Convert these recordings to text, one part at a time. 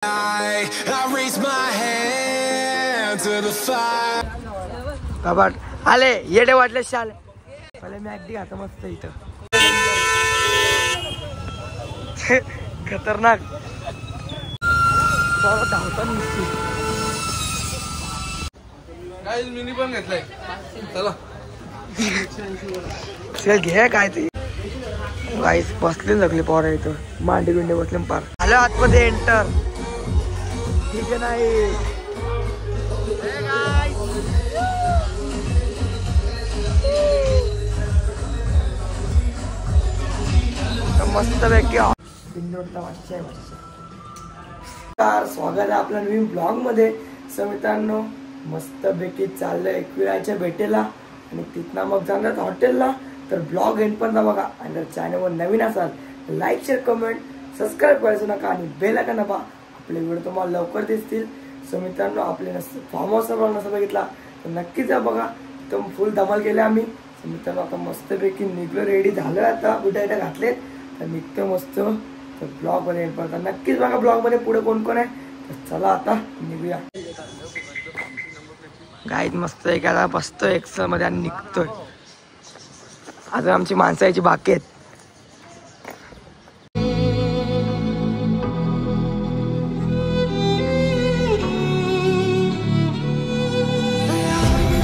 I raise my hand to the fire. बाबा आले येडे वाटले शाल पहिले मॅगडी आता मस्त इथं खतरनाक धावता नुसती गाइस मिनी पण घेतलाय चला चल घे काय ते गाइस बसले लागले पोर इथं मांडी गुंडे बसले पार आलो आतमध्ये एंटर ठीक आहे नाही मस्त पैकी स्वागत आहे आपल्या नवीन ब्लॉग मध्ये. मित्रांनो मस्त पैकी चाललंय एकविराच्या भेटेला आणि तिथनं मग जाणार हॉटेलला. तर ब्लॉग एंड पर्यंत बघा आणि जर चॅनलवर नवीन असाल तर लाईक शेअर कमेंट सबस्क्राईब करायचं नका आणि बेल आयकॉन दाबा. आपले व्हिडिओ तुम्हाला लवकर दिसतील. मित्रांनो आपले फार्म हाऊस नसं बघितला तर नक्कीच जा बघा. एकदम फुल धमाल केले आम्ही. मित्रांनो आता मस्त पैकी निघलो रेडी झालं आता बुटायला घातले तर निघतो मस्त. तर ब्लॉग मध्ये एंड पर्यंत नक्कीच बघा. ब्लॉग मध्ये पुढे कोण कोण आहे तर चला आता निघूया. गाईत मस्त एक आता बसतोय एक्सेल मध्ये आणि निघतोय. आता आमची माणसं यायची बाकी आहेत.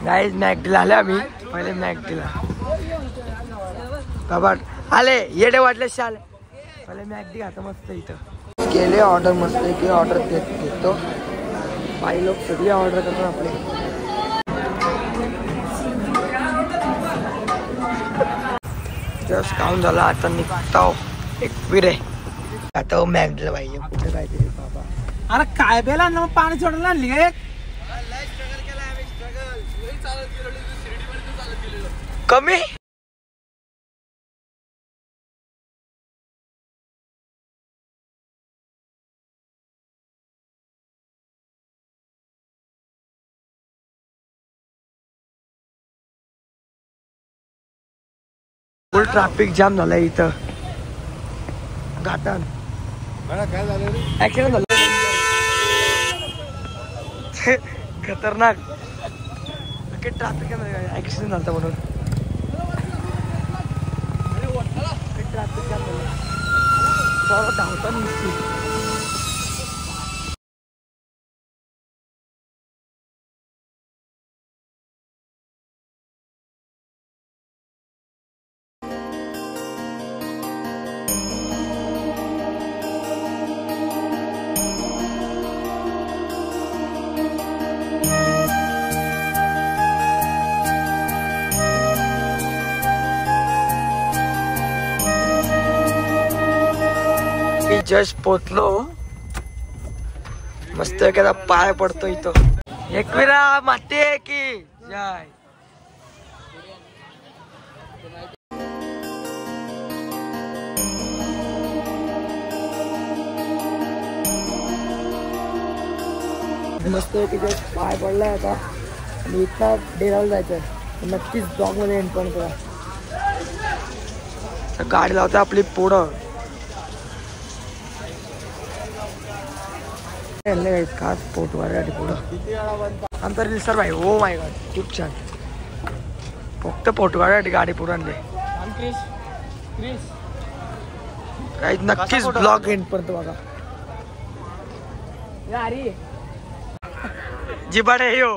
गाईज मॅगडीला आले आम्ही. पहिले मॅगडीला बाबा आले येडे वाटले शाल पहिले मॅगडी आता मस्त इथं केले ऑर्डर मस्त की ऑर्डर घेतो. बाई लोक सगळे ऑर्डर करतो आपले. जस्ट काउंट झाला आता निघतो एकविरे आता मॅगडीला पाहिजे कुठे काहीतरी बाबा. अरे काय बेला ना पाणी सोडायला आणली काय कमी फुल ट्रॅफिक जाम झालाय इथं घाटान. काय झालं रे ऍक्सिडेंट झालं खतरनाक ट्रॅफिक ऍक्सिडेंट झाला म्हणून ट्रॅफिक जाम झालं धावता नुसती. जस्ट पोचलो मस्त एखादा पाय पडतो इथं. एकविरा माते की जाय मस्त जस्ट पाय पडलाय आता आणि इथला डेराला जायचंय. नक्कीच ब्लॉग मध्ये एंड पण करा. गाडी लावते आपली पुढं खास फोटो वाढायसाठी पुढं आमचा रील सर भाई. ओ माय गॉड खूप छान. फक्त फोटो काढायसाठी गाडी पुढे आणले. काही नक्कीच ब्लॉग एंड पर्यंत बघा. जिबाडे यो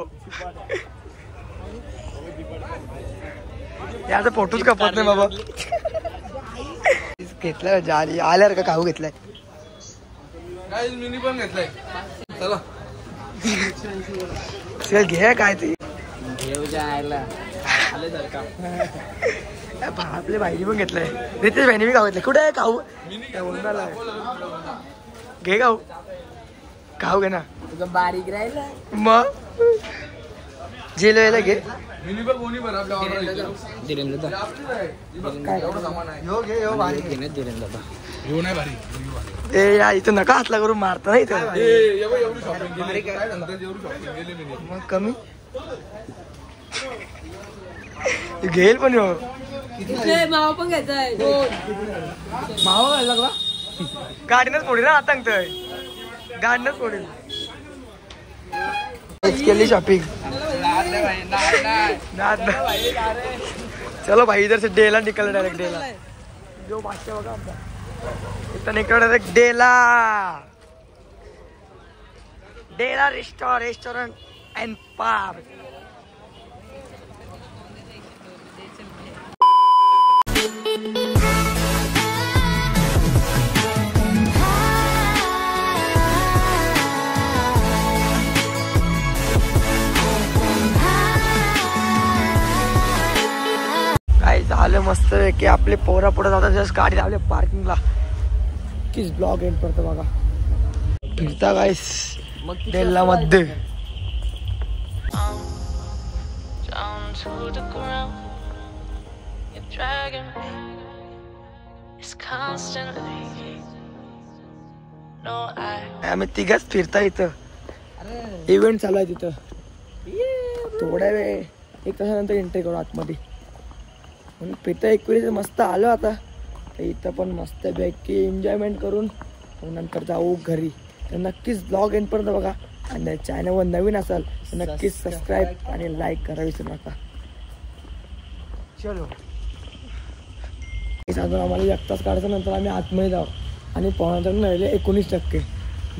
याचा फोटोच कपत नाही बाबा. घेतलाय जाली आल्यावर का खाऊ घेतलाय. गाइस मिनी पण घेतलाय चला चल घे काय ते घेऊ जायला आपल्या भाईने पण घेतलंय. रितेश भाईने मी खाऊ घेतलंय. कुठे आहे खाऊ घे खाऊ खाऊ घे ना तुझं बारीक राहिला मग जेल घे. मिनी पण कोणी पण आपल्या ऑर्डर धीरेंद्र एवढं सामान आहे. यो घे यो भारी घे. धीरेंद्र घेऊ नाही भारी ए या इथं नका हातला करून मारता नाही तर एवढी शॉपिंग केली काय नंतर एवढी शॉपिंग केली मी मग कमी घेईल पण यो मावा पण घ्यायचाय. मावा घ्यायला लागला गाडीनच पुढे ना आता गांड सोडेल. केली शॉपिंग. चलो भाई इधर से डेला निकल डायरेक्ट डेला. जो भाषा बघा आमचा इथं निकल डायरेक्ट डेला. डेला रेस्टोरेंट अँड पार्क. झालं मस्त की आपले पोरा पुढे जातात जस्ट गाडी लावले पार्किंगला. किस ब्लॉग एंड पडतं बघा. फिरता गाईस डेल्ला मध्ये. आम्ही तिघच फिरता इथं. इव्हेंट चालू आहे तिथं. थोड्या वेळ 1 तासानंतर एंट्री करू आतमध्ये. म्हणून फिरता एकविरीचं मस्त आलो आता. तर इथं पण मस्त पैकी एन्जॉयमेंट करून नंतर जाऊ घरी. तर नक्कीच ब्लॉग एंड पर्यंत बघा. आणि चॅनलवर नवीन असाल तर नक्कीच सबस्क्राईब आणि लाईक करा विसरू नका. चलो अजून आम्हाला 1 तास काढायचं. नंतर आम्ही आतमध्ये जाऊ आणि पोहण्याचं राहिले 19%.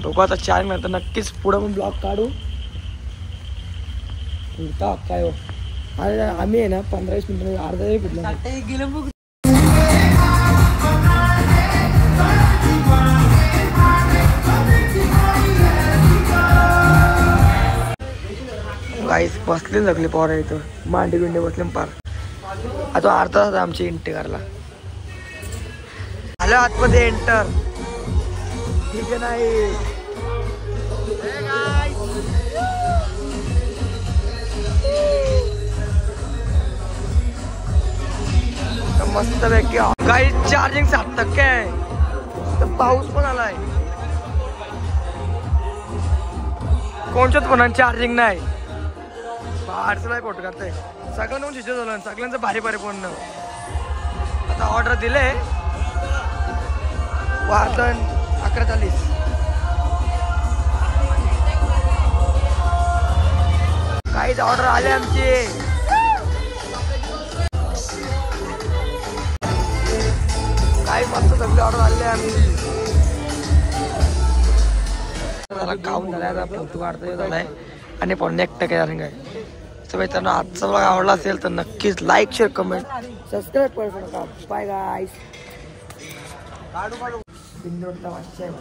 बघू आता 4 मिनिट नक्कीच पुढं पण ब्लॉग काढू. फिरता काय हो अरे आम्ही आहे ना 15-20 मिनिट अर्धा तरी कुठलं गाईस बसले जगले पोरा इथं. मांडी बिंडी बसले पार. आता अर्धा तास आमची एंट्री करायला. आलो आतमध्ये एंटर. ठीक आहे नाही मस्त पैकी काही चार्जिंग 7% आहे. तर पाऊस पण आलाय. कोणच्याच फोन चार्जिंग नाही. बाहेरचं फोटो काढताय. सगळ्यांना शिजत झालं. सगळ्यांचं भारी भारी फोन. आता ऑर्डर दिले. वाजन 11:40. काहीच ऑर्डर आले आमची. काही मस्त सगळे ऑर्डर आले आमची. खाऊन झालाय. आता फोटो काढता झालाय आणि पण 1% झालं काय. तर मित्रांनो आजचा ब्लॉग आवडला असेल तर नक्कीच लाईक शेअर कमेंट सबस्क्राईब करू नका. बाय गाईस. बिंदोडला वाटतं आहे.